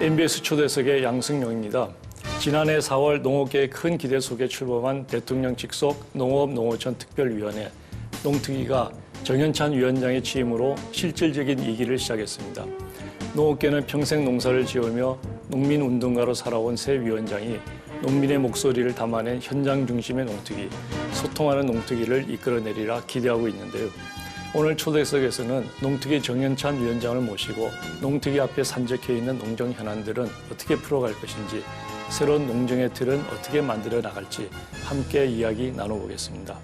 MBS 초대석의 양승용입니다. 지난해 4월 농업계의 큰 기대 속에 출범한 대통령 직속 농업-농어촌 특별위원회 농특위가 정현찬 위원장의 취임으로 실질적인 이기를 시작했습니다. 농업계는 평생 농사를 지으며 농민운동가로 살아온 새 위원장이 농민의 목소리를 담아낸 현장 중심의 농특위, 소통하는 농특위를 이끌어내리라 기대하고 있는데요. 오늘 초대석에서는 농특위 정현찬 위원장을 모시고 농특위 앞에 산적해 있는 농정 현안들은 어떻게 풀어갈 것인지, 새로운 농정의 틀은 어떻게 만들어 나갈지 함께 이야기 나눠보겠습니다.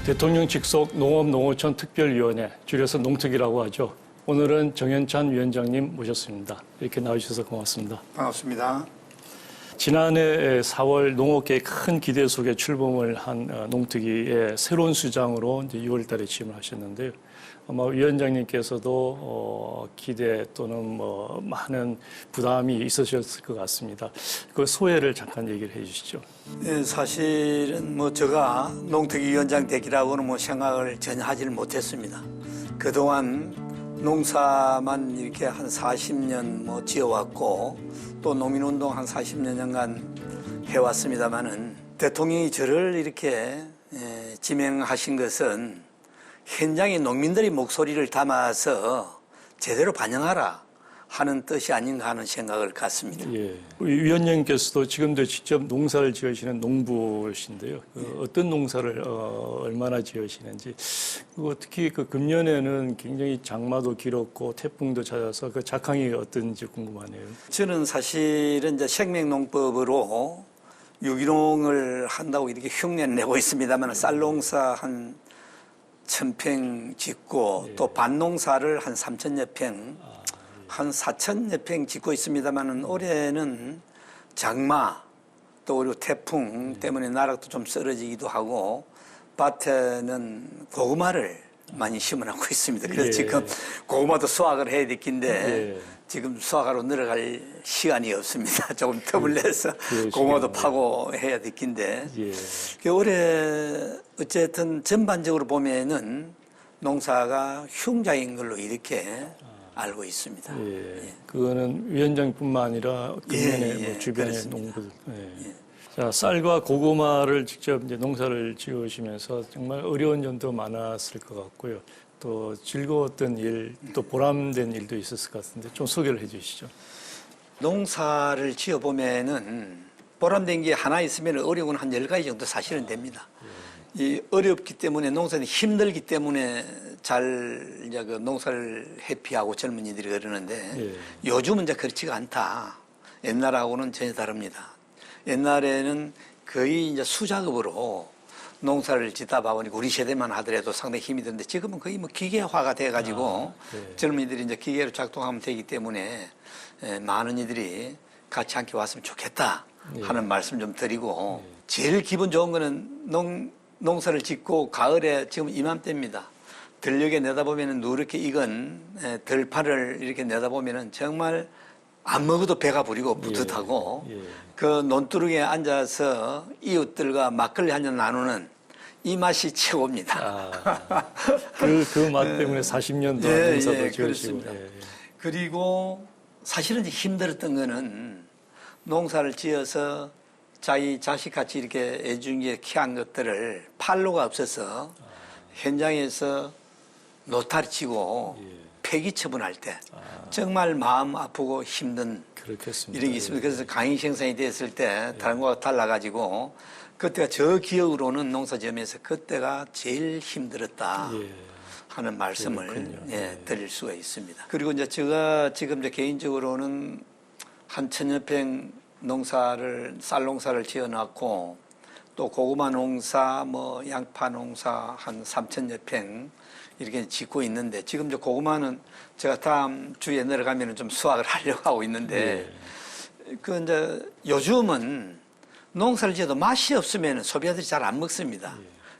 대통령 직속 농업-농어촌 특별위원회, 줄여서 농특위라고 하죠. 오늘은 정현찬 위원장님 모셨습니다. 이렇게 나와주셔서 고맙습니다. 반갑습니다. 지난해 4월 농업계의 큰 기대 속에 출범을 한 농특위의 새로운 수장으로 이제 6월 달에 취임을 하셨는데요. 아마 위원장님께서도 기대 또는 많은 부담이 있으셨을 것 같습니다. 그 소회를 잠깐 얘기를 해 주시죠. 네, 사실은 제가 농특위 위원장 되기라고는 생각을 전혀 하지를 못했습니다. 그동안 농사만 이렇게 한 40년 지어왔고 또 농민운동 한 40년간 해왔습니다만은 대통령이 저를 이렇게 지명하신 것은 현장의 농민들의 목소리를 담아서 제대로 반영하라 하는 뜻이 아닌가 하는 생각을 갖습니다. 예. 위원장님께서도 지금도 직접 농사를 지으시는 농부신데요. 어떤 농사를 얼마나 지으시는지, 그리고 특히 그 금년에는 굉장히 장마도 길었고 태풍도 잦아서 그 작황이 어떤지 궁금하네요. 저는 사실은 이제 생명농법으로 유기농을 한다고 이렇게 흉내를 내고 있습니다만 쌀농사 한 1000평 짓고 또 밭농사를 한 3000여 평, 한 4000여 평 짓고 있습니다만 올해는 장마 또 그리고 태풍 때문에 나락도 좀 쓰러지기도 하고 밭에는 고구마를 많이 심어놓고 있습니다. 그래서 지금 고구마도 수확을 해야 될 긴데 지금 수확하러 내려갈 시간이 없습니다. 조금 텀을 내서 고구마도 파고 해야 될 긴데 올해 어쨌든 전반적으로 보면은 농사가 흉작인 걸로 이렇게 알고 있습니다. 그거는 위원장뿐만 아니라 금년에 주변의 농부들. 자, 쌀과 고구마를 직접 이제 농사를 지으시면서 정말 어려운 점도 많았을 것 같고요. 또 즐거웠던 일, 또 보람된 일도 있었을 것 같은데 좀 소개를 해 주시죠. 농사를 지어보면은 보람된 게 하나 있으면 어려운 한 10가지 정도 사실은 됩니다. 이 어렵기 때문에 농사는 힘들기 때문에 잘 이제 그 농사를 회피하고 젊은이들이 그러는데 요즘은 이제 그렇지가 않다. 옛날하고는 전혀 다릅니다. 옛날에는 거의 이제 수작업으로 농사를 짓다 보니 우리 세대만 하더라도 상당히 힘이 드는데 지금은 거의 기계화가 돼가지고 젊은이들이 이제 기계로 작동하면 되기 때문에 많은 이들이 같이 함께 왔으면 좋겠다 하는 말씀 좀 드리고 제일 기분 좋은 거는 농사를 짓고 가을에 지금 이맘때입니다. 들녘에 내다보면 누렇게 익은 들판을 이렇게 내다보면 정말 안 먹어도 배가 부리고 뿌듯하고 그 논두렁에 앉아서 이웃들과 막걸리 한 잔 나누는 이 맛이 최고입니다. 그 맛 때문에 40년 동안 농사도 지으시고. 그리고 사실은 힘들었던 거는 농사를 지어서 자기 자식같이 이렇게 애중에 키운 것들을 팔로가 없어서 현장에서 노타리 치고 폐기 처분할 때 정말 마음 아프고 힘든 그렇겠습니다. 이런 게 있습니다. 그래서 강의 생산이 됐을 때 다른 거와 달라가지고 그때가 저 기억으로는 농사지으면서 그때가 제일 힘들었다 하는 말씀을 드릴 수가 있습니다. 그리고 이제 제가 지금 이제 개인적으로는 한 1000여 평 쌀 농사를 지어놨고 또 고구마 농사, 양파 농사 한 3000여 평, 이렇게 짓고 있는데 지금 저 고구마는 제가 다음 주에 내려가면 좀 수확을 하려고 하고 있는데 그 이제 요즘은 농사를 지어도 맛이 없으면 소비자들이 잘 안 먹습니다.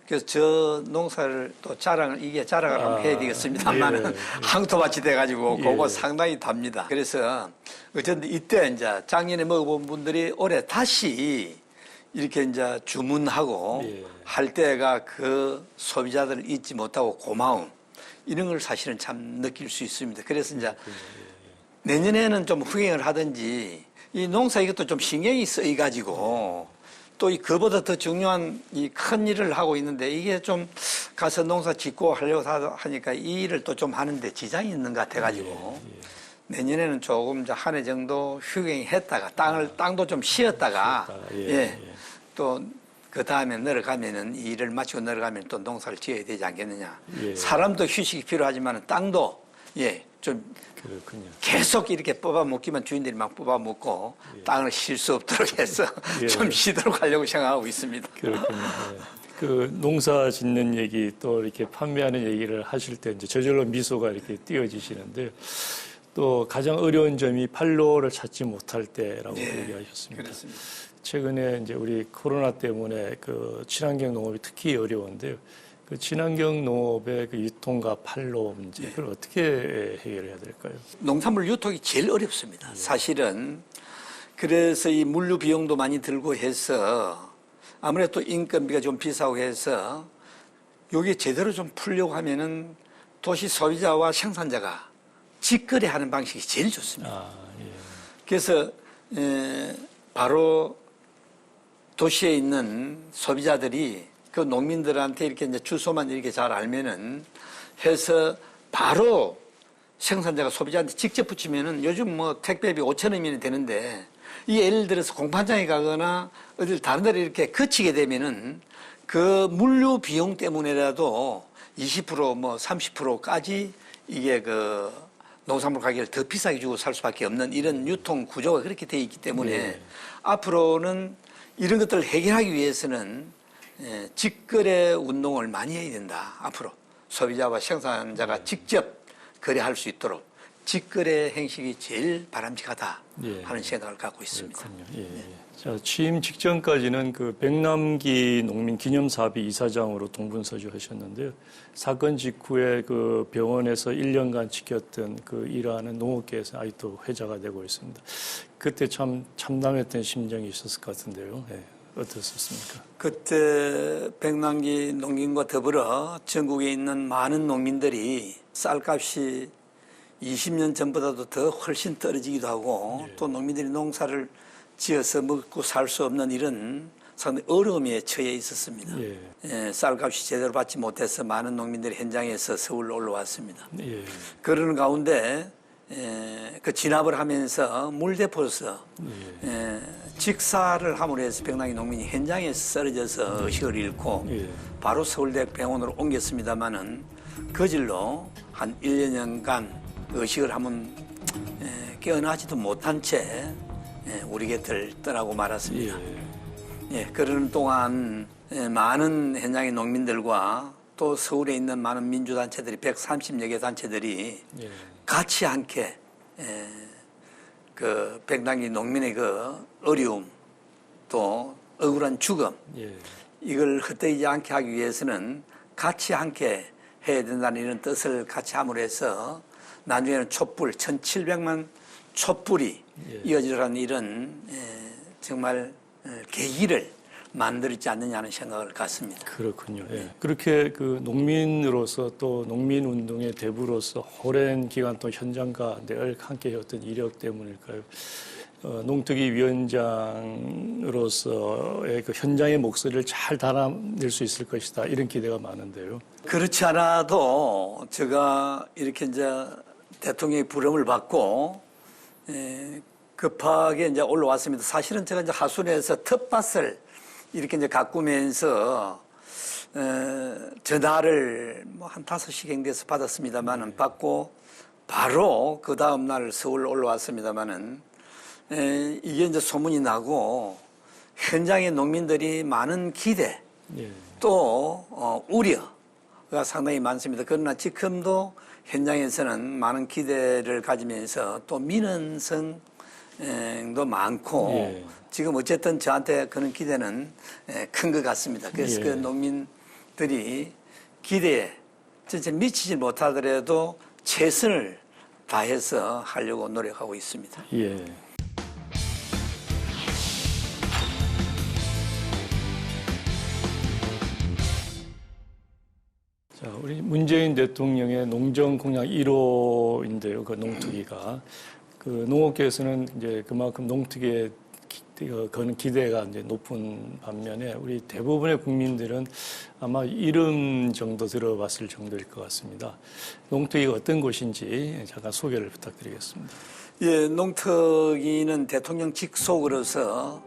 그래서 저 농사를 또 자랑을 한번 해야 되겠습니다만은 항토밭이 돼가지고 그거 상당히 답니다. 그래서 어쨌든 이때 이제 작년에 먹어본 분들이 올해 다시 이렇게 이제 주문하고 할 때가 그 소비자들을 잊지 못하고 고마움 이런 걸 사실은 참 느낄 수 있습니다. 그래서 이제 내년에는 좀 흥행을 하든지 이 농사 이것도 좀 신경이 쓰여가지고 또 그보다 더 중요한 이 큰 일을 하고 있는데 이게 좀 가서 농사 짓고 하려고 하니까 이 일을 또 좀 하는데 지장이 있는 것 같아가지고 내년에는 조금 한 해 정도 휴경했다가 땅도 좀 쉬었다가 또 그 다음에 내려가면은 이 일을 마치고 내려가면 또 농사를 지어야 되지 않겠느냐. 사람도 휴식이 필요하지만 땅도 좀 그렇군요. 계속 이렇게 뽑아먹기만 주인들이 막 뽑아먹고 땅을 쉴 수 없도록 해서 좀 쉬도록 하려고 생각하고 있습니다. 그렇군요. 그 농사 짓는 얘기 또 이렇게 판매하는 얘기를 하실 때 이제 저절로 미소가 이렇게 띄어지시는데 또 가장 어려운 점이 판로를 찾지 못할 때라고 얘기하셨습니다. 그렇습니다. 최근에 이제 우리 코로나 때문에 그 친환경 농업이 특히 어려운데요. 그 친환경 농업의 그 유통과 판로 문제, 그걸 어떻게 해결해야 될까요? 농산물 유통이 제일 어렵습니다. 사실은. 그래서 이 물류 비용도 많이 들고 해서 아무래도 인건비가 좀 비싸고 해서 여기 제대로 좀 풀려고 하면은 도시 소비자와 생산자가 직거래하는 방식이 제일 좋습니다. 그래서 바로 도시에 있는 소비자들이 그 농민들한테 이렇게 이제 주소만 이렇게 잘 알면은 해서 바로 생산자가 소비자한테 직접 붙이면은 요즘 뭐 택배비 5,000원이면 되는데 이 예를 들어서 공판장에 가거나 어딜 다른 데를 이렇게 거치게 되면은 그 물류 비용 때문에라도 20% 30%까지 이게 그 농산물 가격을 더 비싸게 주고 살 수밖에 없는 이런 유통 구조가 그렇게 되어 있기 때문에 앞으로는 이런 것들을 해결하기 위해서는 직거래 운동을 많이 해야 된다. 앞으로 소비자와 생산자가 직접 거래할 수 있도록 직거래 행식이 제일 바람직하다 하는 생각을 갖고 있습니다. 자, 취임 직전까지는 그 백남기 농민 기념사업의 이사장으로 동분서주 하셨는데요. 사건 직후에 그 병원에서 1년간 지켰던 그 일하는 농업계에서 아직도 회자가 되고 있습니다. 그때 참 참담했던 심정이 있었을 것 같은데요. 어떻습니까? 그때 백남기 농민과 더불어 전국에 있는 많은 농민들이 쌀값이 20년 전보다도 더 훨씬 떨어지기도 하고 또 농민들이 농사를 지어서 먹고 살 수 없는 이런 상당히 어려움에 처해 있었습니다. 쌀값이 제대로 받지 못해서 많은 농민들이 현장에서 서울로 올라왔습니다. 그러는 가운데 그 진압을 하면서 물대포에서 직사를 함으로 해서 백남기 농민이 현장에서 쓰러져서 의식을 잃고 바로 서울대병원으로 옮겼습니다마는 그 질로 한 1년간 의식을 한번 깨어나지도 못한 채 우리 곁을 떠나고 말았습니다. 그러는 동안 많은 현장의 농민들과 또 서울에 있는 많은 민주단체들이 130여 개 단체들이 같이 함께 그 백남기 농민의 그 어려움 또 억울한 죽음 이걸 헛되지 않게 하기 위해서는 같이 함께 해야 된다는 이런 뜻을 같이 함으로 해서 나중에는 촛불 1,700만 촛불이 이어지라는 이런 정말 계기를 만들지 않느냐는 생각을 갖습니다. 그렇군요. 그렇게 그 농민으로서 또 농민운동의 대부로서 오랜 기간 또 현장과 늘 함께 해왔던 이력 때문일까요? 농특위 위원장으로서의 그 현장의 목소리를 잘 달아낼 수 있을 것이다. 이런 기대가 많은데요. 그렇지 않아도 제가 이렇게 이제 대통령의 부름을 받고 급하게 이제 올라왔습니다. 사실은 제가 이제 하순에서 텃밭을 이렇게 이제 가꾸면서 전화를 뭐 한 5시경 돼서 받았습니다만은 받고 바로 그 다음 날 서울 올라왔습니다만은 이게 이제 소문이 나고 현장의 농민들이 많은 기대 또 우려 우려가 상당히 많습니다. 그러나 지금도 현장에서는 많은 기대를 가지면서 또 민원성도 많고 예. 지금 어쨌든 저한테 그런 기대는 큰 것 같습니다. 그래서 예. 그 농민들이 기대에 전체 미치지 못하더라도 최선을 다해서 하려고 노력하고 있습니다. 예. 자, 우리 문재인 대통령의 농정 공약 1호인데요. 그 농특위가 그 농업계에서는 이제 그만큼 농특위에 거는 기대가 이제 높은 반면에 우리 대부분의 국민들은 아마 이름 정도 들어봤을 정도일 것 같습니다. 농특위가 어떤 곳인지 잠깐 소개를 부탁드리겠습니다. 예, 농특위는 대통령 직속으로서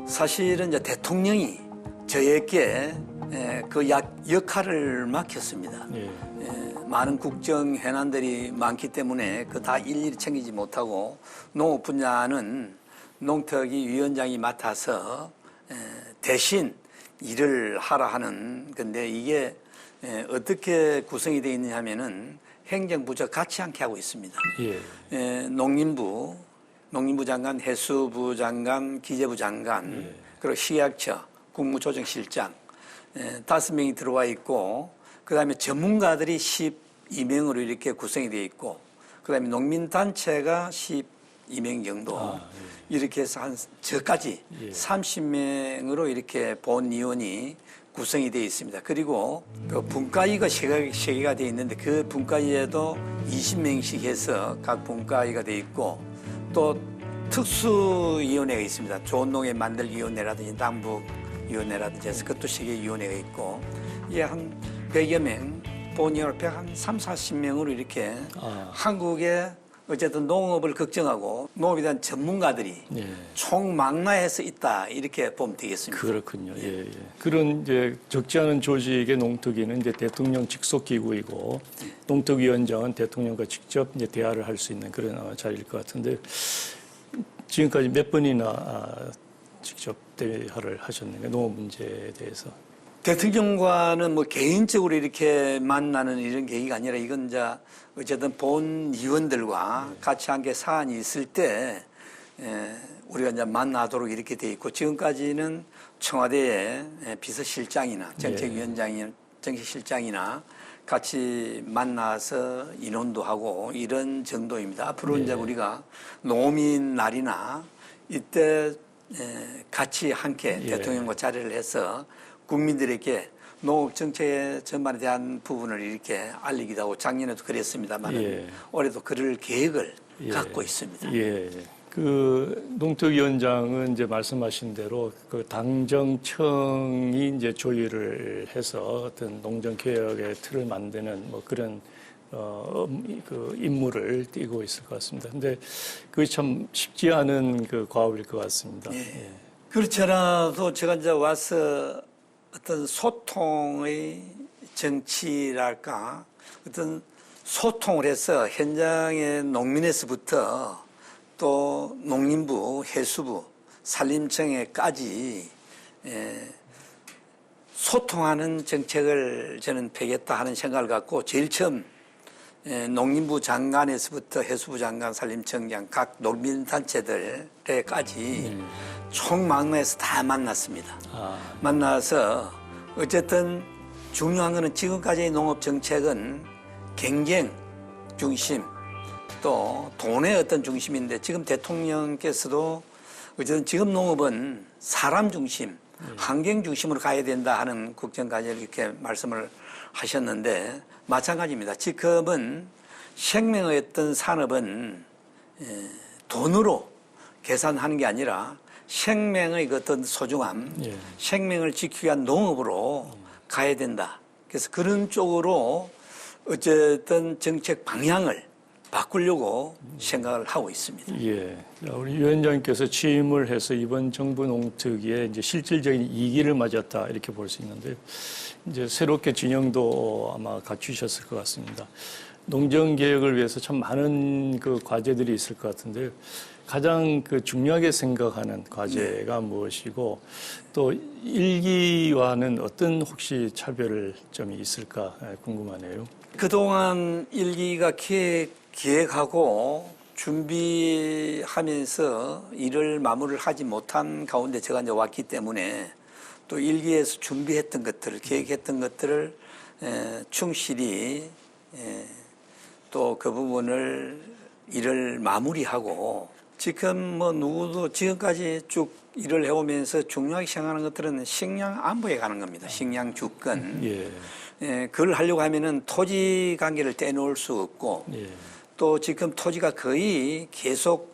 사실은 이제 대통령이 저에게 그 역할을 맡겼습니다. 예. 많은 국정 현안들이 많기 때문에 그 다 일일이 챙기지 못하고 농업 분야는 농특위 위원장이 맡아서 대신 일을 하라 하는 건데 이게 어떻게 구성이 되어 있느냐 하면은 행정부처 같이 함께 하고 있습니다. 예. 농림부 장관, 해수부 장관, 기재부 장관, 그리고 식약처, 국무조정실장 5명이 들어와 있고 그다음에 전문가들이 12명으로 이렇게 구성이 되어 있고 그다음에 농민단체가 12명 정도 이렇게 해서 한 저까지 30명으로 이렇게 본위원이 구성이 되어 있습니다. 그리고 그 분과위가 3개가 되어 있는데 그 분과위에도 20명씩 해서 각 분과위가 되어 있고 또 특수위원회가 있습니다. 좋은 농업 만들기위원회라든지 남북위원회라든지 해서 그것도 3개 위원회가 있고 이게 한 100여 명, 본위원을 한 3, 40명으로 이렇게 한국의 어쨌든 농업을 걱정하고 농업에 대한 전문가들이 총망라해서 있다 이렇게 보면 되겠습니다. 그렇군요. 예, 예. 그런 이제 적지 않은 조직의 농특위는 이제 대통령 직속 기구이고 농특위원장은 대통령과 직접 이제 대화를 할 수 있는 그런 자리일 것 같은데 지금까지 몇 번이나 직접 대화를 하셨는가 농업 문제에 대해서? 대통령과는 뭐 개인적으로 이렇게 만나는 이런 계기가 아니라 이건 이제 어쨌든 본 의원들과 같이 함께 사안이 있을 때 우리가 이제 만나도록 이렇게 돼 있고 지금까지는 청와대의 비서실장이나 정책실장이나 같이 만나서 인원도 하고 이런 정도입니다. 앞으로 이제 우리가 농민 날이나 이때 같이 함께 대통령과 자리를 해서 국민들에게 농업 정책 전반에 대한 부분을 이렇게 알리기도 하고 작년에도 그랬습니다만 올해도 그럴 계획을 갖고 있습니다. 예. 그 농특위원장은 이제 말씀하신 대로 그 당정청이 이제 조율을 해서 어떤 농정 개혁의 틀을 만드는 뭐 그런 그 임무를 띠고 있을 것 같습니다. 근데 그게 참 쉽지 않은 그 과업일 것 같습니다. 예. 그렇지 않아도 제가 이제 와서 어떤 소통의 정치랄까 어떤 소통을 해서 현장의 농민에서부터 또 농림부, 해수부, 산림청에까지 소통하는 정책을 저는 펴겠다 하는 생각을 갖고 제일 처음 농림부 장관에서부터 해수부 장관, 산림청장 각 농민단체들에까지 총망라해서 다 만났습니다. 만나서 어쨌든 중요한 거는 지금까지의 농업 정책은 경쟁 중심 또 돈의 어떤 중심인데 지금 대통령께서도 어쨌든 지금 농업은 사람 중심, 환경 중심으로 가야 된다 하는 국정과제를 이렇게 말씀을 하셨는데 마찬가지입니다. 지금은 생명의 어떤 산업은 돈으로 계산하는 게 아니라 생명의 그 어떤 소중함, 생명을 지키기 위한 농업으로 가야 된다. 그래서 그런 쪽으로 어쨌든 정책 방향을 바꾸려고 생각을 하고 있습니다. 예. 우리 위원장님께서 취임을 해서 이번 정부 농특위에 이제 실질적인 이기를 맞았다 이렇게 볼 수 있는데 이제 새롭게 진영도 아마 갖추셨을 것 같습니다. 농정 개혁을 위해서 참 많은 그 과제들이 있을 것 같은데 가장 그 중요하게 생각하는 과제가 무엇이고 또 1기와는 어떤 혹시 차별점이 있을까 궁금하네요. 그동안 1기가 기획하고 준비하면서 일을 마무리를 하지 못한 가운데 제가 이제 왔기 때문에 또 1기에서 준비했던 것들을, 계획했던 것들을 충실히 또 그 부분을 일을 마무리하고 지금 뭐 누구도 지금까지 쭉 일을 해오면서 중요하게 생각하는 것들은 식량 안보에 가는 겁니다. 식량 주권. 그걸 하려고 하면은 토지 관계를 떼놓을 수 없고 또 지금 토지가 거의 계속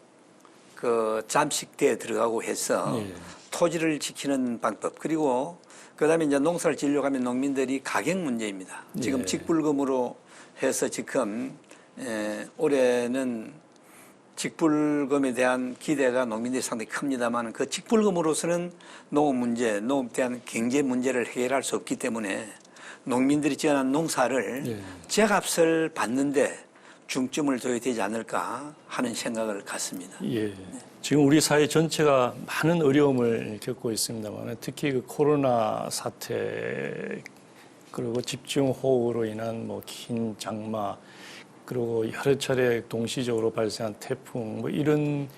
그 잠식대에 들어가고 해서 토지를 지키는 방법 그리고 그다음에 이제 농사를 지으려고 하면 농민들이 가격 문제입니다. 지금 직불금으로 해서 지금 올해는 직불금에 대한 기대가 농민들이 상당히 큽니다만 그 직불금으로서는 농업 문제, 농업에 대한 경제 문제를 해결할 수 없기 때문에 농민들이 지어낸 농사를 제값을 받는데 중점을 둬야 되지 않을까 하는 생각을 갖습니다. 지금 우리 사회 전체가 많은 어려움을 겪고 있습니다만 특히 그 코로나 사태 그리고 집중호우로 인한 뭐 긴 장마 그리고 여러 차례 동시적으로 발생한 태풍 뭐 이런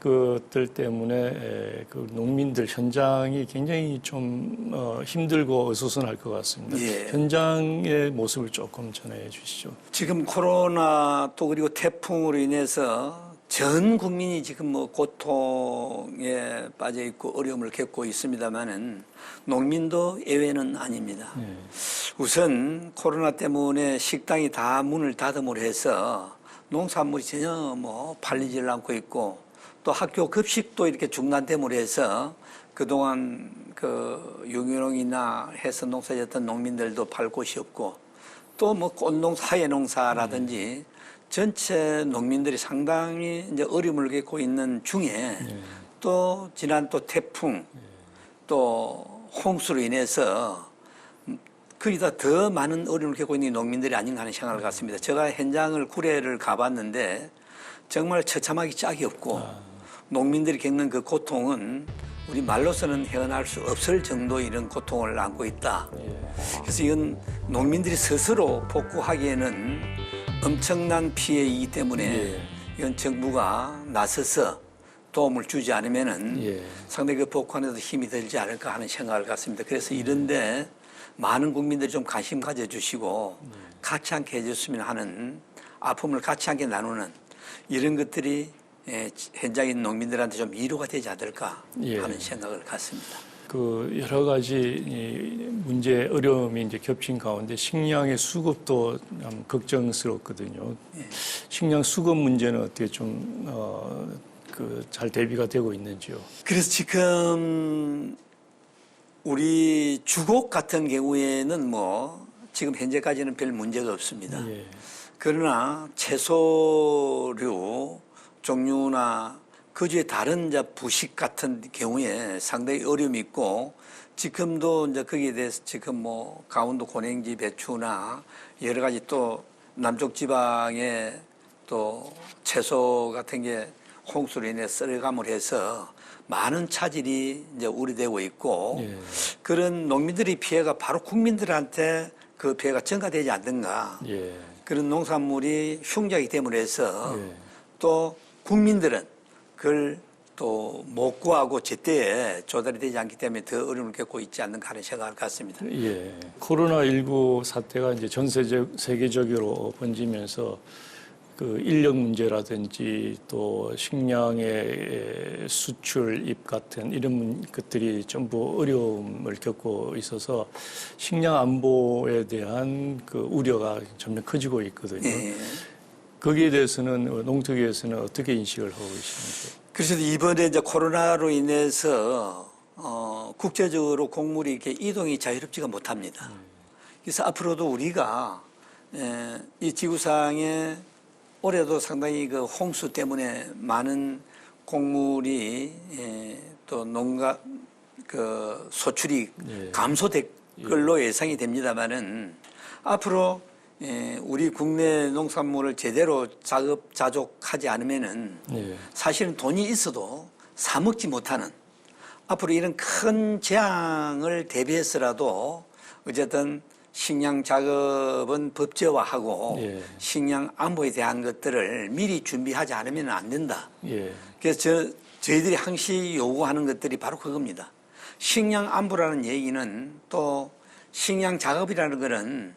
것들 때문에 그 농민들 현장이 굉장히 좀 힘들고 어수선할 것 같습니다. 현장의 모습을 조금 전해 주시죠. 지금 코로나 또 그리고 태풍으로 인해서 전 국민이 지금 뭐 고통에 빠져 있고 어려움을 겪고 있습니다만은 농민도 예외는 아닙니다. 우선 코로나 때문에 식당이 다 문을 닫음으로 해서 농산물이 전혀 뭐 팔리질 않고 있고 또 학교 급식도 이렇게 중단됨으로 해서 그동안 그 유기농이나 해서 농사졌던 농민들도 팔 곳이 없고 또 뭐 꽃농사, 하예농사라든지 전체 농민들이 상당히 이제 어려움을 겪고 있는 중에 또 지난 또 태풍 또 홍수로 인해서 거기다 더 많은 어려움을 겪고 있는 농민들이 아닌가 하는 생각을 갖습니다. 제가 현장을 구례를 가봤는데 정말 처참하기 짝이 없고 농민들이 겪는 그 고통은 우리 말로서는 헤어날 수 없을 정도의 이런 고통을 안고 있다. 그래서 이건 농민들이 스스로 복구하기에는 엄청난 피해이기 때문에 이건 정부가 나서서 도움을 주지 않으면은 상당히 그 복구하는 데도 힘이 들지 않을까 하는 생각을 갖습니다. 그래서 이런데 많은 국민들이 좀 관심 가져주시고 같이 함께 해줬으면 하는 아픔을 같이 함께 나누는 이런 것들이 현장에 있는 농민들한테 좀 위로가 되지 않을까 하는 생각을 갖습니다. 그 여러 가지 문제 어려움이 이제 겹친 가운데 식량의 수급도 참 걱정스럽거든요. 식량 수급 문제는 어떻게 좀 잘 대비가 되고 있는지요? 그래서 지금 우리 주곡 같은 경우에는 뭐 지금 현재까지는 별 문제가 없습니다. 그러나 채소류 종류나 그 주에 다른 이제 부식 같은 경우에 상당히 어려움이 있고 지금도 이제 거기에 대해서 지금 뭐 강원도 고냉지 배추나 여러 가지 또 남쪽 지방에 또 채소 같은 게 홍수로 인해 썰어감을 해서 많은 차질이 이제 우려되고 있고 그런 농민들의 피해가 바로 국민들한테 그 피해가 전가되지 않는가 그런 농산물이 흉작이 됨으로 해서 또 국민들은 그걸 또 못 구하고 제때에 조달이 되지 않기 때문에 더 어려움을 겪고 있지 않는가 하는 생각을 갖습니다. 코로나19 사태가 이제 전 세계적으로 번지면서 그 인력 문제라든지 또 식량의 수출입 같은 이런 것들이 전부 어려움을 겪고 있어서 식량 안보에 대한 그 우려가 점점 커지고 있거든요. 거기에 대해서는 농특위에서는 어떻게 인식을 하고 계시는지? 그래서 이번에 이제 코로나로 인해서 국제적으로 곡물이 이렇게 이동이 자유롭지가 못합니다. 그래서 앞으로도 우리가 이 지구상에 올해도 상당히 그 홍수 때문에 많은 곡물이 또 농가 그 소출이 감소될 걸로 예상이 됩니다만은 앞으로 우리 국내 농산물을 제대로 자급자족하지 않으면은 예. 사실은 돈이 있어도 사 먹지 못하는 앞으로 이런 큰 재앙을 대비해서라도 어쨌든 식량 작업은 법제화하고 예. 식량 안보에 대한 것들을 미리 준비하지 않으면 안 된다. 예. 그래서 저희들이 항시 요구하는 것들이 바로 그겁니다. 식량 안보라는 얘기는 또 식량 작업이라는 것은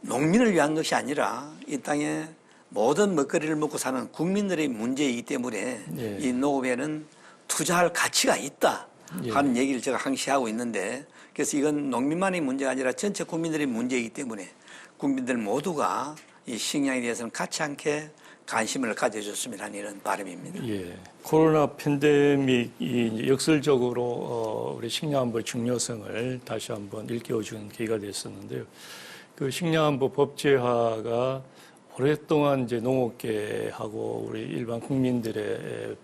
농민을 위한 것이 아니라 이 땅에 모든 먹거리를 먹고 사는 국민들의 문제이기 때문에 예. 이 농업에는 투자할 가치가 있다 하는 얘기를 제가 항시 하고 있는데, 그래서 이건 농민만의 문제가 아니라 전체 국민들의 문제이기 때문에 국민들 모두가 이 식량에 대해서는 가치 않게 관심을 가져줬으면 하는 이런 바람입니다. 예. 코로나 팬데믹이 이제 역설적으로 우리 식량안보의 중요성을 다시 한번 일깨워준 계기가 됐었는데요. 그 식량안보 법제화가 오랫동안 이제 농업계하고 우리 일반 국민들의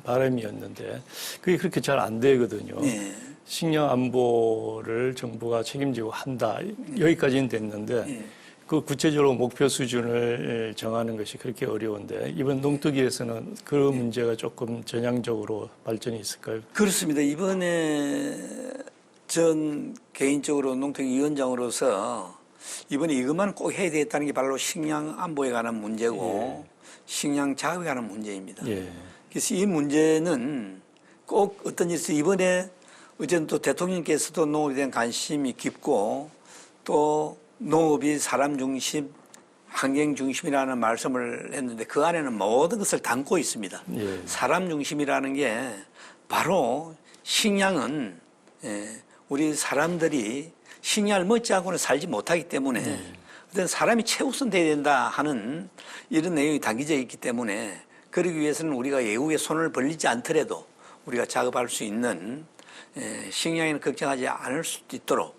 바람이었는데 그게 그렇게 잘 안 되거든요. 네. 식량 안보를 정부가 책임지고 한다. 여기까지는 됐는데 네. 그 구체적으로 목표 수준을 정하는 것이 그렇게 어려운데 이번 농특위에서는 그 문제가 조금 전향적으로 발전이 있을까요? 그렇습니다. 이번에 전 개인적으로 농특위 위원장으로서 이번에 이것만 꼭 해야 되겠다는 게 바로 식량 안보에 관한 문제고 식량 작업에 관한 문제입니다. 예. 그래서 이 문제는 꼭 어떤 일에서 이번에 어쨌든 또 대통령께서도 농업에 대한 관심이 깊고 또 농업이 사람 중심, 환경 중심이라는 말씀을 했는데 그 안에는 모든 것을 담고 있습니다. 예. 사람 중심이라는 게 바로 식량은 우리 사람들이 식량을 먹지 않고는 살지 못하기 때문에 어떤 사람이 최우선 돼야 된다 하는 이런 내용이 담겨져 있기 때문에 그러기 위해서는 우리가 외국에 손을 벌리지 않더라도 우리가 작업할 수 있는 식량에는 걱정하지 않을 수 있도록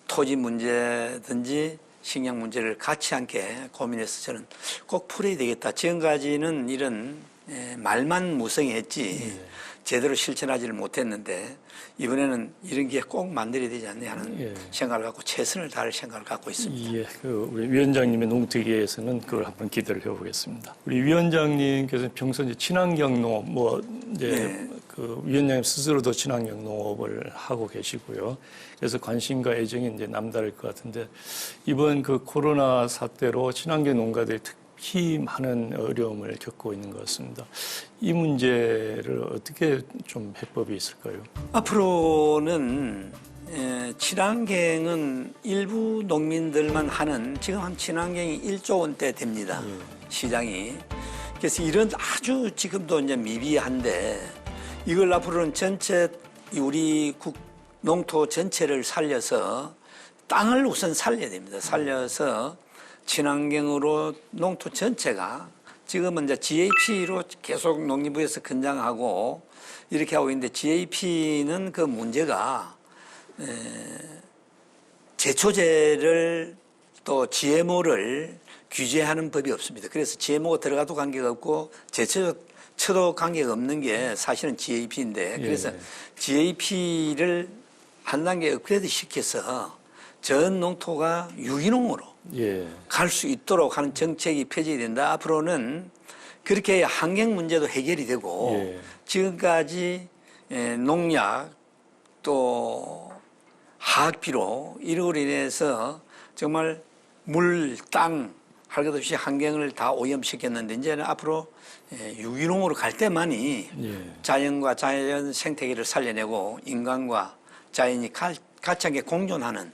토지 문제든지 식량 문제를 같이 함께 고민해서 저는 꼭 풀어야 되겠다. 지금까지는 이런 말만 무성했지 제대로 실천하지를 못했는데 이번에는 이런 게 꼭 만들어야 되지 않냐 하는 생각을 갖고 최선을 다할 생각을 갖고 있습니다. 예, 우리 위원장님의 농특위에서는 그걸 한번 기대를 해보겠습니다. 우리 위원장님께서 평소 이제 친환경 농업, 그 위원장님 스스로도 친환경 농업을 하고 계시고요. 그래서 관심과 애정이 이제 남다를 것 같은데 이번 그 코로나 사태로 친환경 농가들이 특히 많은 어려움을 겪고 있는 것 같습니다. 이 문제를 어떻게 좀 해법이 있을까요? 앞으로는 친환경은 일부 농민들만 하는 지금 한 친환경이 1조 원대 됩니다. 시장이. 그래서 이런 아주 지금도 이제 미비한데 이걸 앞으로는 전체 우리 농토 전체를 살려서 땅을 우선 살려야 됩니다. 살려서 친환경으로 농토 전체가 지금은 이제 GAP로 계속 농림부에서 권장하고 이렇게 하고 있는데 GAP는 그 문제가 제초제를 또 GMO를 규제하는 법이 없습니다. 그래서 GMO가 들어가도 관계가 없고 제초도 관계가 없는 게 사실은 GAP인데 그래서 GAP를 한 단계 업그레이드 시켜서 전 농토가 유기농으로 갈 수 있도록 하는 정책이 펴져야 된다. 앞으로는 그렇게 환경 문제도 해결이 되고 지금까지 농약 또 화학비료 이로 인해서 정말 물, 땅 할 것 없이 환경을 다 오염시켰는데 이제는 앞으로 유기농으로 갈 때만이 자연과 자연 생태계를 살려내고 인간과 자연이 같이 함께 공존하는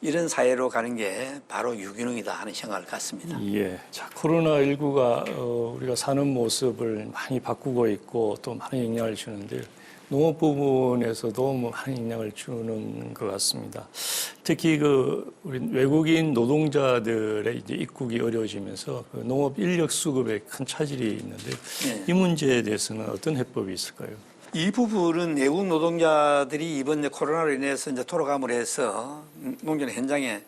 이런 사회로 가는 게 바로 유기농이다 하는 생각을 갖습니다. 예. 자, 코로나19가 우리가 사는 모습을 많이 바꾸고 있고 또 많은 영향을 주는데 농업 부분에서도 많은 영향을 주는 것 같습니다. 특히 우리 외국인 노동자들의 이제 입국이 어려워지면서 그 농업 인력 수급에 큰 차질이 있는데 이 문제에 대해서는 어떤 해법이 있을까요? 이 부분은 외국 노동자들이 이번 코로나로 인해서 이제 돌아감으로 해서 농촌 현장에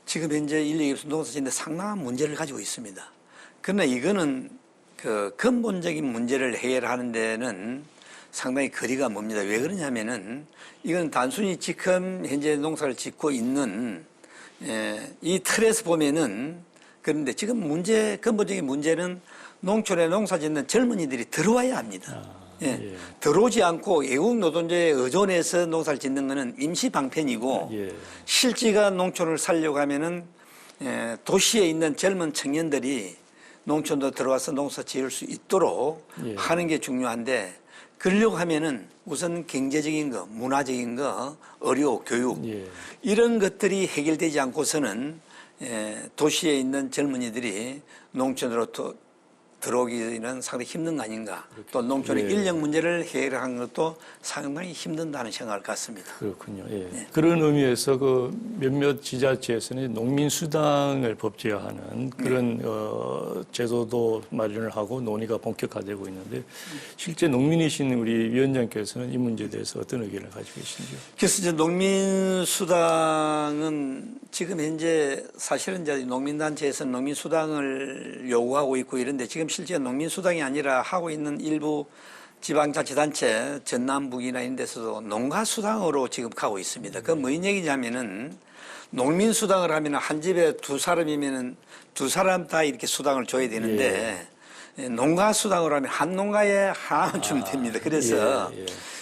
지금 현재 인력이 없어 농사짓는데 상당한 문제를 가지고 있습니다. 그러나 이거는 그 근본적인 문제를 해결하는 데는 상당히 거리가 멉니다. 왜 그러냐면은 이건 단순히 지금 현재 농사를 짓고 있는 이 틀에서 보면은 그런데 지금 근본적인 문제는 농촌에 농사 짓는 젊은이들이 들어와야 합니다. 예. 들어오지 않고 외국 노동자에 의존해서 농사를 짓는 것은 임시 방편이고 실제가 농촌을 살려고 하면은 도시에 있는 젊은 청년들이 농촌도 들어와서 농사 지을 수 있도록 하는 게 중요한데 그러려고 하면은 우선 경제적인 거, 문화적인 거, 의료, 교육 이런 것들이 해결되지 않고서는 도시에 있는 젊은이들이 농촌으로 들어오기는 상당히 힘든 거 아닌가. 또 농촌의 인력 문제를 해결하는 것도 상당히 힘든다는 생각을 갖습니다. 그렇군요. 그런 의미에서 그 몇몇 지자체에서는 농민수당을 법제화하는 그런 제도도 마련을 하고 논의가 본격화되고 있는데 실제 농민이신 우리 위원장께서는 이 문제에 대해서 어떤 의견을 가지고 계신지요? 그래서 이제 농민수당은 지금 현재 사실은 이제 농민단체에서는 농민수당을 요구하고 있고 이런데 지금 실제 농민수당이 아니라 하고 있는 일부 지방자치단체 전남북이나 이런 데서도 농가수당으로 지금 가고 있습니다. 그 무슨 얘기냐면은 농민수당을 하면 한 집에 두 사람이면은 두 사람 다 이렇게 수당을 줘야 되는데 농가수당으로 하면 한 농가에 하나만 주면 됩니다. 그래서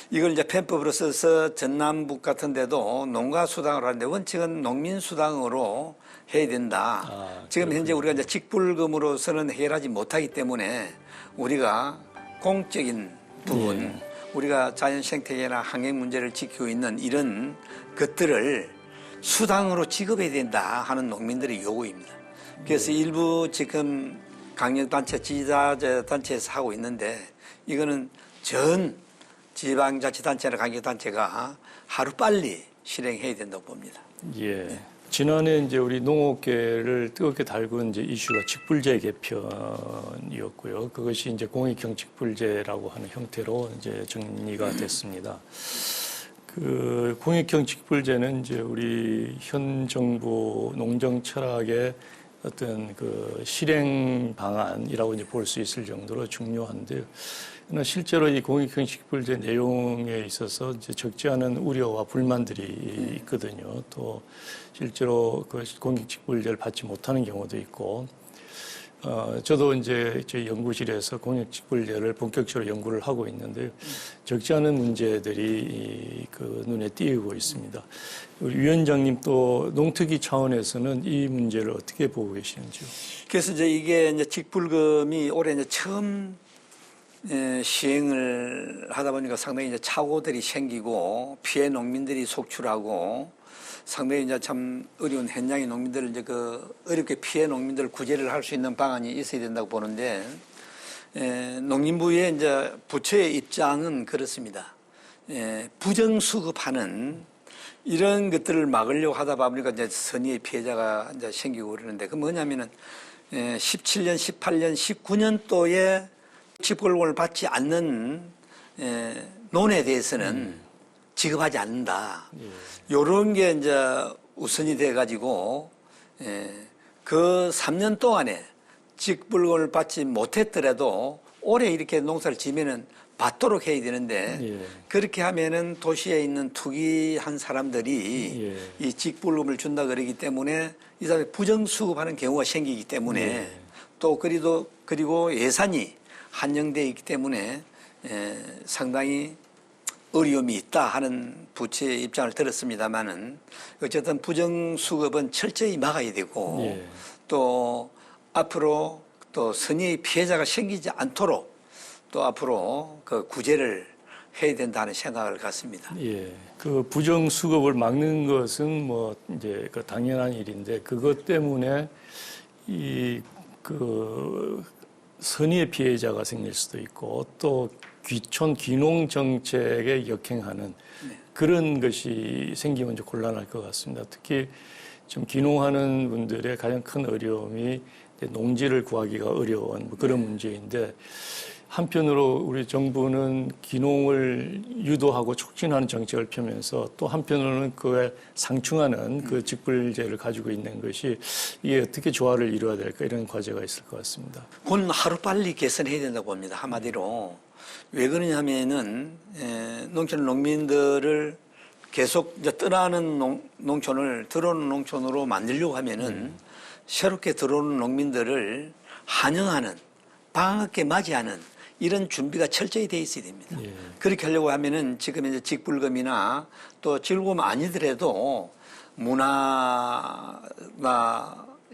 이걸 이제 편법으로 써서 전남북 같은 데도 농가수당으로 하는데 원칙은 농민수당으로 해야 된다. 지금 현재 우리가 이제 직불금으로서는 해결하지 못하기 때문에 우리가 공적인 부분, 우리가 자연 생태계나 환경 문제를 지키고 있는 이런 것들을 수당으로 지급해야 된다 하는 농민들의 요구입니다. 그래서 일부 지금 강력단체, 지자체단체에서 하고 있는데 이거는 전 지방자치단체나 강력단체가 하루빨리 실행해야 된다고 봅니다. 지난해 이제 우리 농업계를 뜨겁게 달군 이제 이슈가 직불제 개편이었고요. 그것이 이제 공익형 직불제라고 하는 형태로 이제 정리가 됐습니다. 그 공익형 직불제는 이제 우리 현 정부 농정 철학의 어떤 그 실행 방안이라고 이제 볼 수 있을 정도로 중요한데요. 그러나 실제로 이 공익형 직불제 내용에 있어서 이제 적지 않은 우려와 불만들이 있거든요. 또 실제로 그 공익 직불제를 받지 못하는 경우도 있고, 저도 이제 저희 연구실에서 공익 직불제를 본격적으로 연구를 하고 있는데요. 적지 않은 문제들이 그 눈에 띄고 있습니다. 우리 위원장님 또 농특위 차원에서는 이 문제를 어떻게 보고 계시는지요? 그래서 이제 이게 이제 직불금이 올해 이제 처음 시행을 하다 보니까 상당히 이제 착오들이 생기고 피해 농민들이 속출하고 상당히 이제 참 어려운 현장의 농민들을 이제 그 어렵게 피해 농민들을 구제를 할 수 있는 방안이 있어야 된다고 보는데 농림부의 이제 부처의 입장은 그렇습니다. 부정수급하는 이런 것들을 막으려고 하다 보니까 이제 선의의 피해자가 이제 생기고 그러는데 그 뭐냐면은 17년, 18년, 19년도에 직불금을 받지 않는 논에 대해서는 지급하지 않는다. 요런 게 이제 우선이 돼가지고 그 3년 동안에 직불금을 받지 못했더라도 올해 이렇게 농사를 지면은 받도록 해야 되는데 그렇게 하면은 도시에 있는 투기한 사람들이 이 직불금을 준다 그러기 때문에 이 사람이 부정수급하는 경우가 생기기 때문에 또 그리고 예산이 한정되어 있기 때문에 상당히 어려움이 있다 하는 부처의 입장을 들었습니다마는 어쨌든 부정수급은 철저히 막아야 되고 또 앞으로 또 선의의 피해자가 생기지 않도록 또 앞으로 그 구제를 해야 된다는 생각을 갖습니다. 그 부정수급을 막는 것은 뭐 이제 그 당연한 일인데 그것 때문에 그 선의의 피해자가 생길 수도 있고 또 귀농 정책에 역행하는 그런 것이 생기면 좀 곤란할 것 같습니다. 특히 좀 귀농하는 분들의 가장 큰 어려움이 농지를 구하기가 어려운 뭐 그런 문제인데 한편으로 우리 정부는 귀농을 유도하고 촉진하는 정책을 펴면서 또 한편으로는 그에 상충하는 그 직불제를 가지고 있는 것이 이게 어떻게 조화를 이루어야 될까 이런 과제가 있을 것 같습니다. 곧 하루빨리 개선해야 된다고 봅니다. 한마디로. 왜 그러냐면은 농촌 농민들을 계속 이제 떠나는 농촌을 들어오는 농촌으로 만들려고 하면은 새롭게 들어오는 농민들을 환영하는 반갑게 맞이하는 이런 준비가 철저히 돼 있어야 됩니다. 예. 그렇게 하려고 하면은 지금 이제 직불금이나 또 즐거움 아니더라도 문화나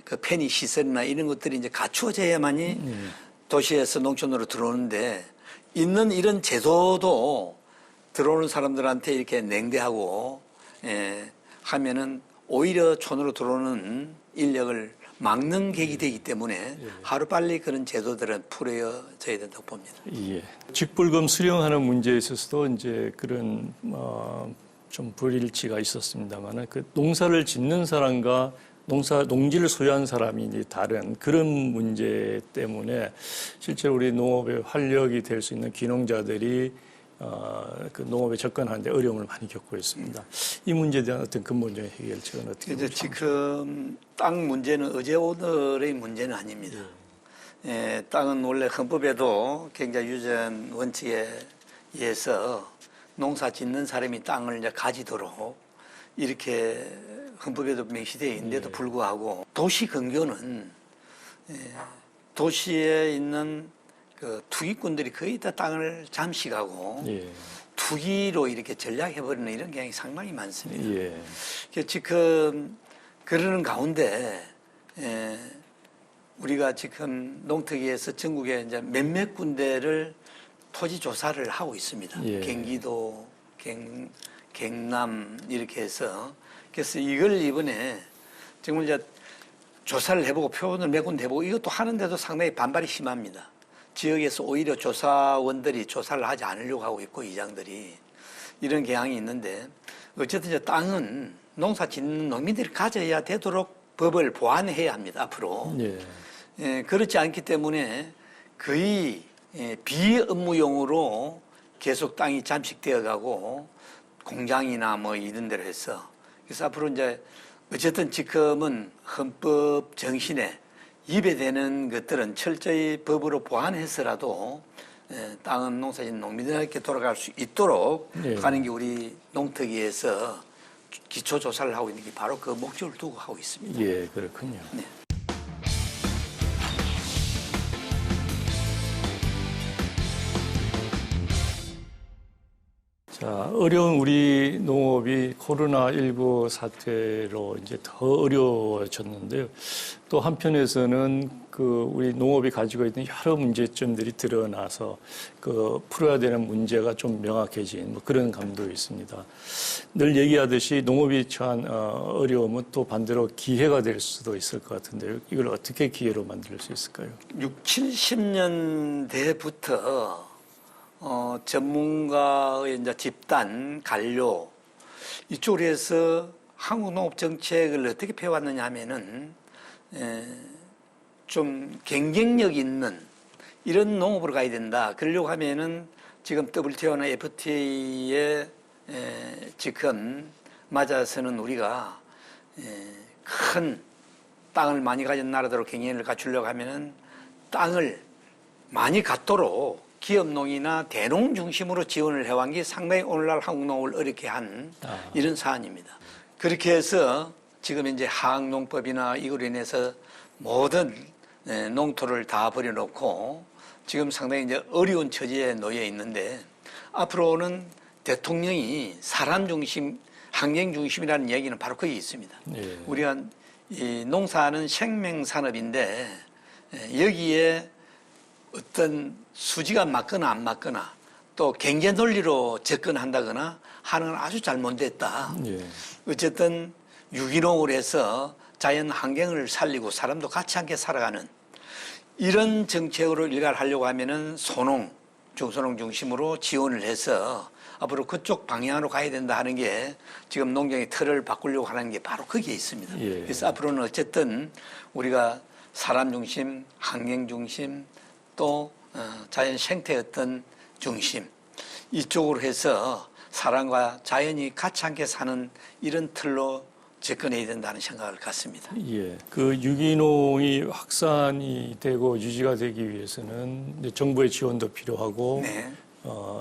그 편의 시설이나 이런 것들이 이제 갖추어져야만이 도시에서 농촌으로 들어오는데 있는 이런 제도도 들어오는 사람들한테 이렇게 냉대하고 하면은 오히려 촌으로 들어오는 인력을 막는 계기 되기 때문에 하루빨리 그런 제도들은 풀어져야 된다고 봅니다. 예. 직불금 수령하는 문제에 있어서도 이제 그런 좀 불일치가 있었습니다만은 그 농사를 짓는 사람과 농지를 소유한 사람이 이제 다른 그런 문제 때문에 실제로 우리 농업의 활력이 될 수 있는 귀농자들이 그 농업에 접근하는데 어려움을 많이 겪고 있습니다. 이 문제에 대한 어떤 근본적인 해결책은 어떻게 이제 보십니까? 지금 땅 문제는 어제 오늘의 문제는 아닙니다. 땅은 원래 헌법에도 굉장히 유전 원칙에 의해서 농사 짓는 사람이 땅을 이제 가지도록 이렇게 헌법에도 명시되어 있는데도 불구하고 도시 근교는 도시에 있는 그 투기꾼들이 거의 다 땅을 잠식하고 투기로 이렇게 전략해버리는 이런 경향이 상당히 많습니다. 지금 그러는 가운데 우리가 지금 농특위에서 전국에 이제 몇몇 군데를 토지 조사를 하고 있습니다. 경기도, 경남 이렇게 해서 그래서 이걸 이번에 정말 이제 조사를 해보고 표본을 몇 군데 해보고 이것도 하는데도 상당히 반발이 심합니다. 지역에서 오히려 조사원들이 조사를 하지 않으려고 하고 있고 이장들이 이런 경향이 있는데 어쨌든 이제 땅은 농사 짓는 농민들이 가져야 되도록 법을 보완해야 합니다. 앞으로. 그렇지 않기 때문에 거의 비업무용으로 계속 땅이 잠식되어 가고 공장이나 뭐 이런 데로 해서 그래서 앞으로 이제 어쨌든 지금은 헌법 정신에 입에되는 것들은 철저히 법으로 보완해서라도 땅은 농사짓는 농민들에게 돌아갈 수 있도록 하는 게 우리 농특위에서 기초조사를 하고 있는 게 바로 그 목적을 두고 하고 있습니다. 예, 그렇군요. 네. 자, 어려운 우리 농업이 코로나19 사태로 이제 더 어려워졌는데요. 또 한편에서는 그 우리 농업이 가지고 있는 여러 문제점들이 드러나서 그 풀어야 되는 문제가 좀 명확해진 뭐 그런 감도 있습니다. 늘 얘기하듯이 농업이 처한 어려움은 또 반대로 기회가 될 수도 있을 것 같은데요. 이걸 어떻게 기회로 만들 수 있을까요? 60, 70년대부터 전문가의 이제 집단, 관료, 이쪽으로 해서 한국 농업 정책을 어떻게 펴왔느냐 하면은, 좀 경쟁력 있는 이런 농업으로 가야 된다. 그러려고 하면은 지금 WTO나 FTA에 지금 맞아서는 우리가 큰 땅을 많이 가진 나라대로 경쟁을 갖추려고 하면은 땅을 많이 갖도록 기업농이나 대농 중심으로 지원을 해왔는 게 상당히 오늘날 한국 농업을 어렵게 한 이런 사안입니다. 그렇게 해서 지금 이제 하학농법이나 이걸로 인해서 모든 농토를 다 버려놓고 지금 상당히 이제 어려운 처지에 놓여 있는데 앞으로는 대통령이 사람 중심, 환경 중심이라는 얘기는 바로 거기 있습니다. 우리가 이 농사는 생명산업인데 여기에 어떤 수지가 맞거나 안 맞거나 또 경제 논리로 접근한다거나 하는 건 아주 잘못됐다. 어쨌든 유기농을 해서 자연 환경을 살리고 사람도 같이 함께 살아가는 이런 정책으로 일관하려고 하면은 소농, 중소농 중심으로 지원을 해서 앞으로 그쪽 방향으로 가야 된다 하는 게 지금 농경의 틀을 바꾸려고 하는 게 바로 거기에 있습니다. 그래서 앞으로는 어쨌든 우리가 사람 중심, 환경 중심 또 자연 생태 어떤 중심 이쪽으로 해서 사람과 자연이 같이 함께 사는 이런 틀로 접근해야 된다는 생각을 갖습니다. 그 유기농이 확산이 되고 유지가 되기 위해서는 이제 정부의 지원도 필요하고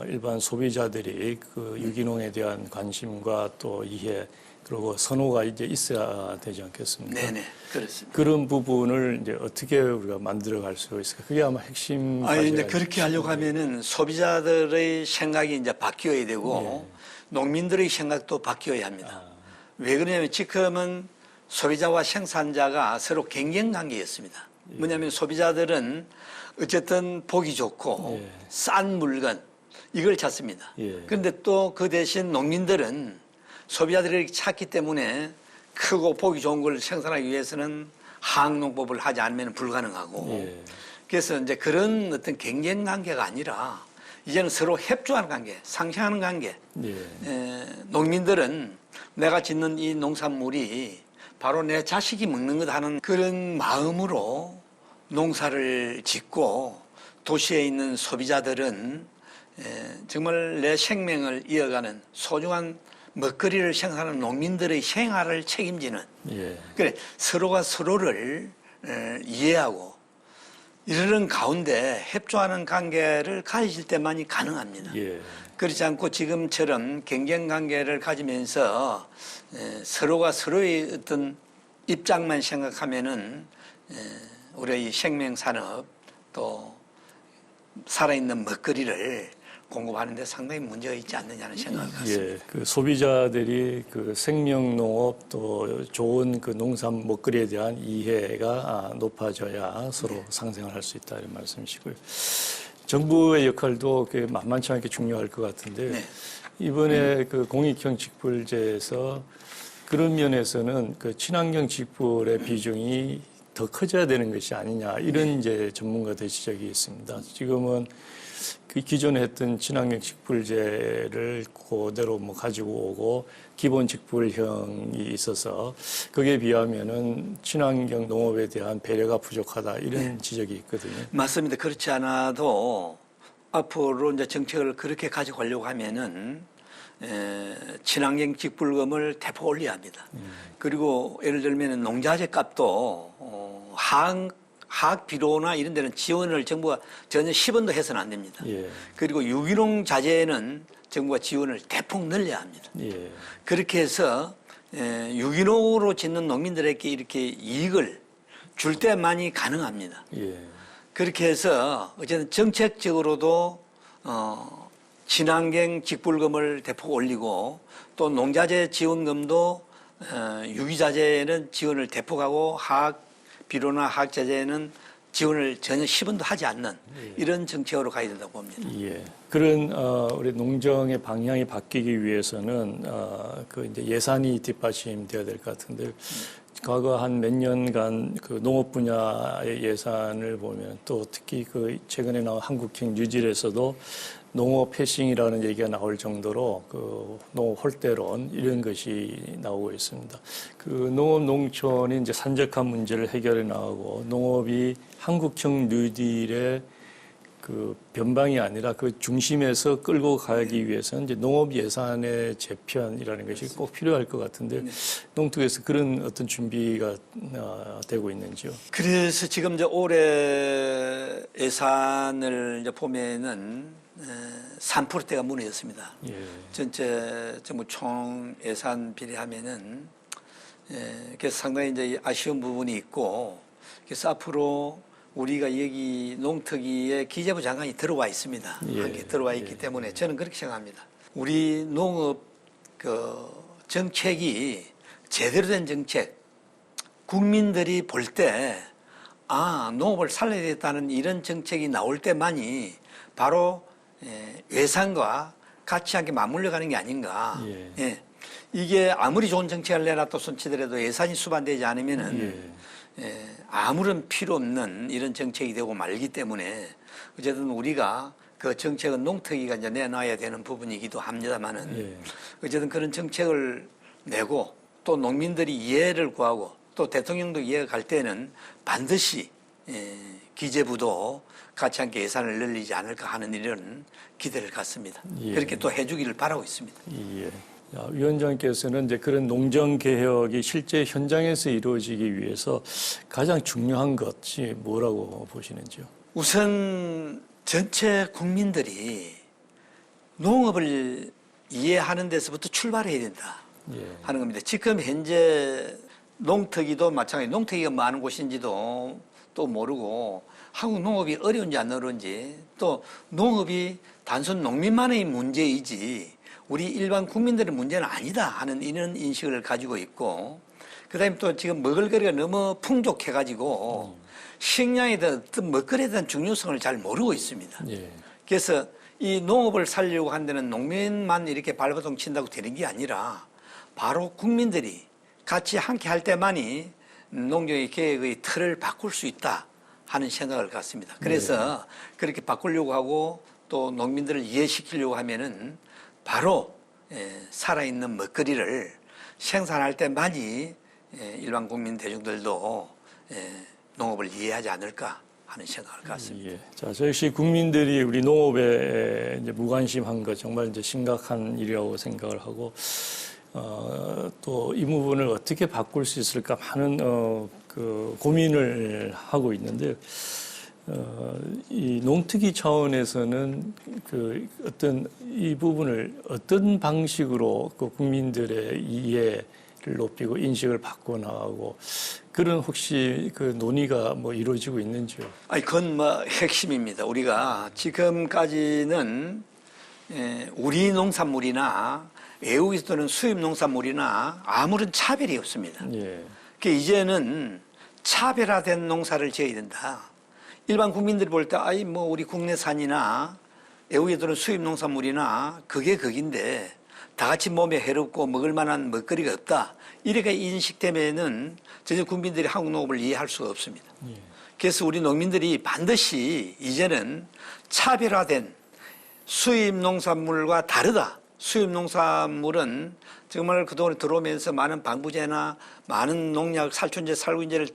일반 소비자들이 그 유기농에 대한 관심과 또 이해 그리고 선호가 이제 있어야 되지 않겠습니까? 네네, 그렇습니다. 그런 부분을 이제 어떻게 우리가 만들어갈 수 있을까? 그게 아마 핵심. 이제 그렇게 하려고 하면은 소비자들의 생각이 이제 바뀌어야 되고 농민들의 생각도 바뀌어야 합니다. 왜 그러냐면 지금은 소비자와 생산자가 서로 경쟁 관계였습니다. 뭐냐면 소비자들은 어쨌든 보기 좋고 싼 물건 이걸 찾습니다. 그런데 또 그 대신 농민들은 소비자들이 찾기 때문에 크고 보기 좋은 걸 생산하기 위해서는 항농법을 하지 않으면 불가능하고 그래서 이제 그런 어떤 경쟁 관계가 아니라 이제는 서로 협조하는 관계, 상생하는 관계. 농민들은 내가 짓는 이 농산물이 바로 내 자식이 먹는 것 하는 그런 마음으로 농사를 짓고 도시에 있는 소비자들은 정말 내 생명을 이어가는 소중한 먹거리를 생산하는 농민들의 생활을 책임지는 그래 서로가 서로를 이해하고 이러는 가운데 협조하는 관계를 가질 때만이 가능합니다. 그렇지 않고 지금처럼 경쟁 관계를 가지면서 서로가 서로의 어떤 입장만 생각하면은 우리의 생명 산업 또 살아있는 먹거리를 공급하는 데 상당히 문제가 있지 않느냐는 생각을 갖습니다. 그 소비자들이 그 생명 농업 또 좋은 그 농산 먹거리에 대한 이해가 높아져야 서로 상생을 할 수 있다 이런 말씀이시고요. 정부의 역할도 그 만만치 않게 중요할 것 같은데 이번에 그 공익형 직불제에서 그런 면에서는 그 친환경 직불의 비중이 더 커져야 되는 것이 아니냐 이런 이제 전문가들 지적이 있습니다. 지금은 그 기존에 했던 친환경 직불제를 그대로 뭐 가지고 오고 기본 직불형이 있어서 거기에 비하면은 친환경 농업에 대한 배려가 부족하다 이런 지적이 있거든요. 맞습니다. 그렇지 않아도 앞으로 이제 정책을 그렇게 가지고 가려고 하면은 친환경 직불금을 대폭 올려야 합니다. 그리고 예를 들면 농자재 값도 화학 비료나 이런 데는 지원을 정부가 전혀 10원도 해서는 안 됩니다. 그리고 유기농 자재는 정부가 지원을 대폭 늘려야 합니다. 그렇게 해서 유기농으로 짓는 농민들에게 이렇게 이익을 줄 때만이 가능합니다. 그렇게 해서 어쨌든 정책적으로도 친환경 직불금을 대폭 올리고 또 농자재 지원금도 유기자재는 지원을 대폭하고 화학 비료나 화학자재는 지원을 전혀 10원도 하지 않는 이런 정책으로 가야 된다고 봅니다. 그런 우리 농정의 방향이 바뀌기 위해서는 그 이제 예산이 뒷받침돼야 될 것 같은데 과거 한 몇 년간 그 농업 분야의 예산을 보면 또 특히 그 최근에 나온 한국형 뉴딜에서도 농업 패싱이라는 얘기가 나올 정도로 그 농업 홀대론 이런 것이 나오고 있습니다. 그 농업 농촌이 이제 산적한 문제를 해결해 나가고 농업이 한국형 뉴딜의 그 변방이 아니라 그 중심에서 끌고 가기 위해서는 이제 농업 예산의 재편이라는 것이 꼭 필요할 것 같은데 농특에서 그런 어떤 준비가 되고 있는지요? 그래서 지금 이제 올해 예산을 이제 보면은 3%대가 무너졌습니다. 전체 정부 총 예산 비례하면은 그래서 상당히 이제 아쉬운 부분이 있고 그래서 앞으로 우리가 여기 농특위에 기재부 장관이 들어와 있습니다. 함께 들어와 있기 때문에 저는 그렇게 생각합니다. 우리 농업 그 정책이 제대로 된 정책, 국민들이 볼 때 농업을 살려야겠다는 이런 정책이 나올 때만이 바로 예산과 같이 함께 맞물려 가는 게 아닌가. 이게 아무리 좋은 정책을 내놨다 손치더라도 예산이 수반되지 않으면은 아무런 필요 없는 이런 정책이 되고 말기 때문에 어쨌든 우리가 그 정책은 농특위가 이제 내놔야 되는 부분이기도 합니다만은 어쨌든 그런 정책을 내고 또 농민들이 이해를 구하고 또 대통령도 이해가 갈 때는 반드시 기재부도 같이 함께 예산을 늘리지 않을까 하는 이런 기대를 갖습니다. 그렇게 또 해주기를 바라고 있습니다. 위원장께서는 이제 그런 농정 개혁이 실제 현장에서 이루어지기 위해서 가장 중요한 것이 뭐라고 보시는지요? 우선 전체 국민들이 농업을 이해하는 데서부터 출발해야 된다 예. 하는 겁니다. 지금 현재 농특위도 마찬가지, 농특위가 많은 곳인지도 또 모르고 한국 농업이 어려운지 안 어려운지, 또 농업이 단순 농민만의 문제이지 우리 일반 국민들의 문제는 아니다 하는 이런 인식을 가지고 있고, 그다음에 또 지금 먹을거리가 너무 풍족해가지고 식량에 대한 어떤 먹거리에 대한 중요성을 잘 모르고 있습니다. 예. 그래서 이 농업을 살리려고 한 데는 농민만 이렇게 발버둥 친다고 되는 게 아니라 바로 국민들이 같이 함께 할 때만이 농경의 계획의 틀을 바꿀 수 있다 하는 생각을 갖습니다. 그래서 그렇게 바꾸려고 하고 또 농민들을 이해시키려고 하면은 바로 살아있는 먹거리를 생산할 때만이 일반 국민 대중들도 농업을 이해하지 않을까 하는 생각을 갖습니다. 예. 자, 저 역시 국민들이 우리 농업에 이제 무관심한 것 정말 이제 심각한 일이라고 생각을 하고, 또 이 부분을 어떻게 바꿀 수 있을까 많은 그 고민을 하고 있는데, 이 농특위 차원에서는 그 어떤 이 부분을 어떤 방식으로 그 국민들의 이해를 높이고 인식을 바꿔 나가고, 그런 혹시 그 논의가 뭐 이루어지고 있는지요? 아니, 그건 뭐 핵심입니다. 우리가 지금까지는 우리 농산물이나 외국에서 또는 수입 농산물이나 아무런 차별이 없습니다. 예. 그러니까 이제는 차별화된 농사를 지어야 된다. 일반 국민들이 볼 때, 아이, 뭐, 우리 국내산이나 외국에 들어온 수입 농산물이나 그게 극인데 다 같이 몸에 해롭고 먹을 만한 먹거리가 없다. 이렇게 인식되면은 전혀 국민들이 한국 농업을 이해할 수가 없습니다. 예. 그래서 우리 농민들이 반드시 이제는 차별화된 수입 농산물과 다르다. 수입 농산물은 정말 그동안에 들어오면서 많은 방부제나 많은 농약, 살충제, 살구인제를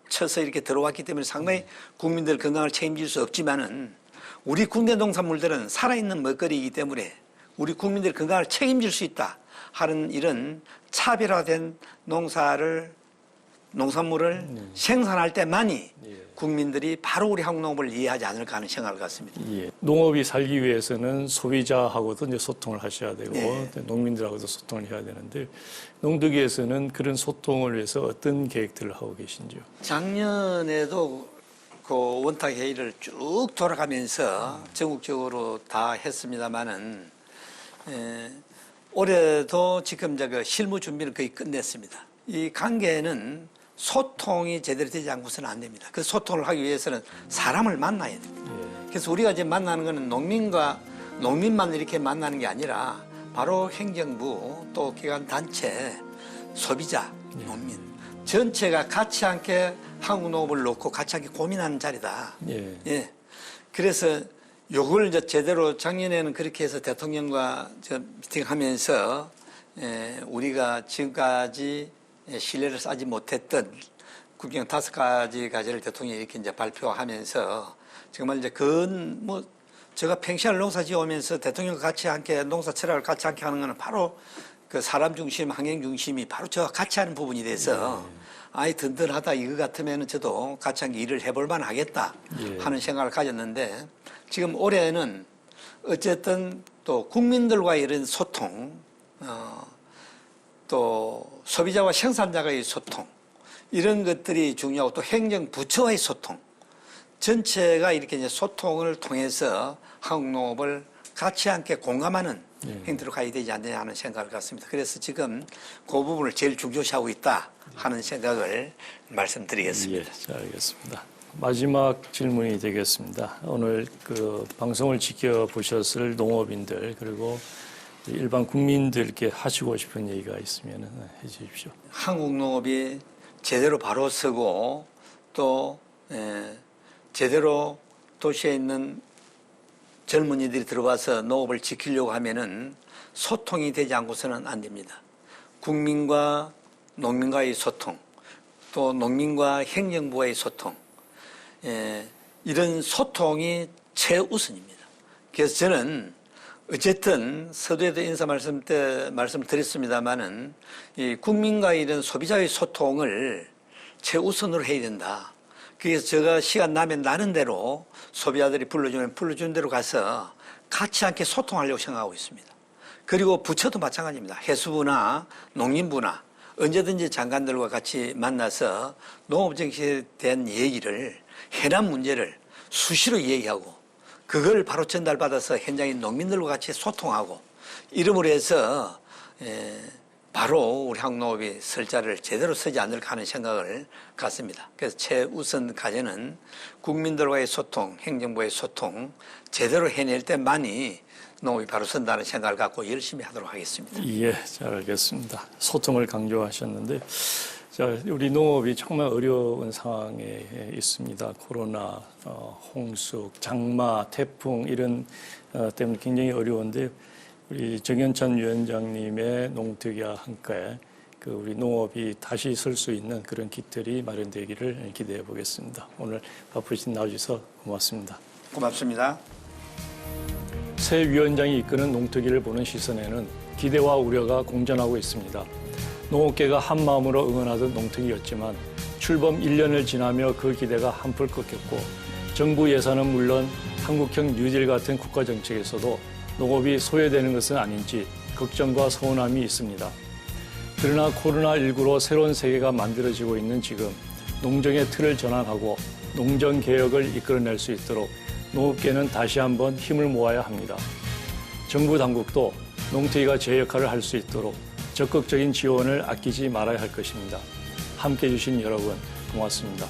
쳐서 이렇게 들어왔기 때문에 상당히 국민들 건강을 책임질 수 없지만은 우리 국내 농산물들은 살아있는 먹거리이기 때문에 우리 국민들 건강을 책임질 수 있다 하는 이런 차별화된 농산물을 생산할 때만이 국민들이 바로 우리 한국 농업을 이해하지 않을까 하는 생각을 갖습니다. 예. 농업이 살기 위해서는 소비자하고도 이제 소통을 하셔야 되고, 예. 농민들하고도 소통을 해야 되는데, 농특위에서는 그런 소통을 위해서 어떤 계획들을 하고 계신지요? 작년에도 그 원탁 회의를 쭉 돌아가면서 전국적으로 다 했습니다만은 올해도 지금 그 실무 준비를 거의 끝냈습니다. 이 관계는 소통이 제대로 되지 않고서는 안 됩니다. 그 소통을 하기 위해서는 사람을 만나야 됩니다. 그래서 우리가 이제 만나는 것은 농민만 이렇게 만나는 게 아니라 바로 행정부 또 기관 단체, 소비자, 농민 전체가 같이 함께 한국 농업을 놓고 같이 함께 고민하는 자리다. 예. 예. 그래서 요걸 이제 제대로 작년에는 그렇게 해서 대통령과 미팅하면서 우리가 지금까지 신뢰를 쌓지 못했던 국경 5가지 과제를 대통령이 이렇게 이제 발표하면서 정말 이제 그건 뭐 제가 팽시할 농사 지어오면서 대통령과 같이 함께 농사 철학을 같이 함께 하는 거는 바로 그 사람 중심, 환경 중심이 바로 저와 같이 하는 부분이 돼서 아이 든든하다 이거 같으면은 저도 같이 함께 일을 해볼 만 하겠다 하는 생각을 가졌는데 지금 올해는 어쨌든 또 국민들과의 이런 소통, 또 소비자와 생산자와의 소통 이런 것들이 중요하고 또 행정부처와의 소통 전체가 이렇게 이제 소통을 통해서 한국 농업을 같이 함께 공감하는 행태로 가야 되지 않느냐 하는 생각을 갖습니다. 그래서 지금 그 부분을 제일 중요시하고 있다 하는 생각을 말씀드리겠습니다. 예, 잘 알겠습니다. 마지막 질문이 되겠습니다. 오늘 그 방송을 지켜보셨을 농업인들 그리고 일반 국민들께 하시고 싶은 얘기가 있으면 해 주십시오. 한국 농업이 제대로 바로 서고 또 제대로 도시에 있는 젊은이들이 들어와서 농업을 지키려고 하면은 소통이 되지 않고서는 안 됩니다. 국민과 농민과의 소통, 또 농민과 행정부와의 소통, 이런 소통이 최우선입니다. 그래서 저는 어쨌든 서두에도 인사 말씀 때 말씀드렸습니다마는 이 국민과 이런 소비자의 소통을 최우선으로 해야 된다. 그래서 제가 시간 나면 나는 대로 소비자들이 불러주는 대로 가서 같이 함께 소통하려고 생각하고 있습니다. 그리고 부처도 마찬가지입니다. 해수부나 농림부나 언제든지 장관들과 같이 만나서 농업정책에 대한 얘기를, 해남 문제를 수시로 얘기하고 그걸 바로 전달받아서 현장의 농민들과 같이 소통하고 이름으로 해서 바로 우리 한국농업이 설 자를 제대로 서지 않을까 하는 생각을 갖습니다. 그래서 최우선 과제는 국민들과의 소통, 행정부의 소통 제대로 해낼 때만이 농업이 바로 선다는 생각을 갖고 열심히 하도록 하겠습니다. 예, 잘 알겠습니다. 소통을 강조하셨는데, 자, 우리 농업이 정말 어려운 상황에 있습니다. 코로나, 홍수, 장마, 태풍 이런 때문에 굉장히 어려운데 우리 정현찬 위원장님의 농특위와 함께 그 우리 농업이 다시 설 수 있는 그런 깃털이 마련되기를 기대해 보겠습니다. 오늘 바쁘신 나와주셔서 고맙습니다. 고맙습니다. 새 위원장이 이끄는 농특위를 보는 시선에는 기대와 우려가 공존하고 있습니다. 농업계가 한 마음으로 응원하던 농특위였지만 출범 1년을 지나며 그 기대가 한풀 꺾였고 정부 예산은 물론 한국형 뉴딜 같은 국가정책에서도 농업이 소외되는 것은 아닌지 걱정과 서운함이 있습니다. 그러나 코로나19로 새로운 세계가 만들어지고 있는 지금 농정의 틀을 전환하고 농정개혁을 이끌어낼 수 있도록 농업계는 다시 한번 힘을 모아야 합니다. 정부 당국도 농특위가 제 역할을 할 수 있도록 적극적인 지원을 아끼지 말아야 할 것입니다. 함께해 주신 여러분 고맙습니다.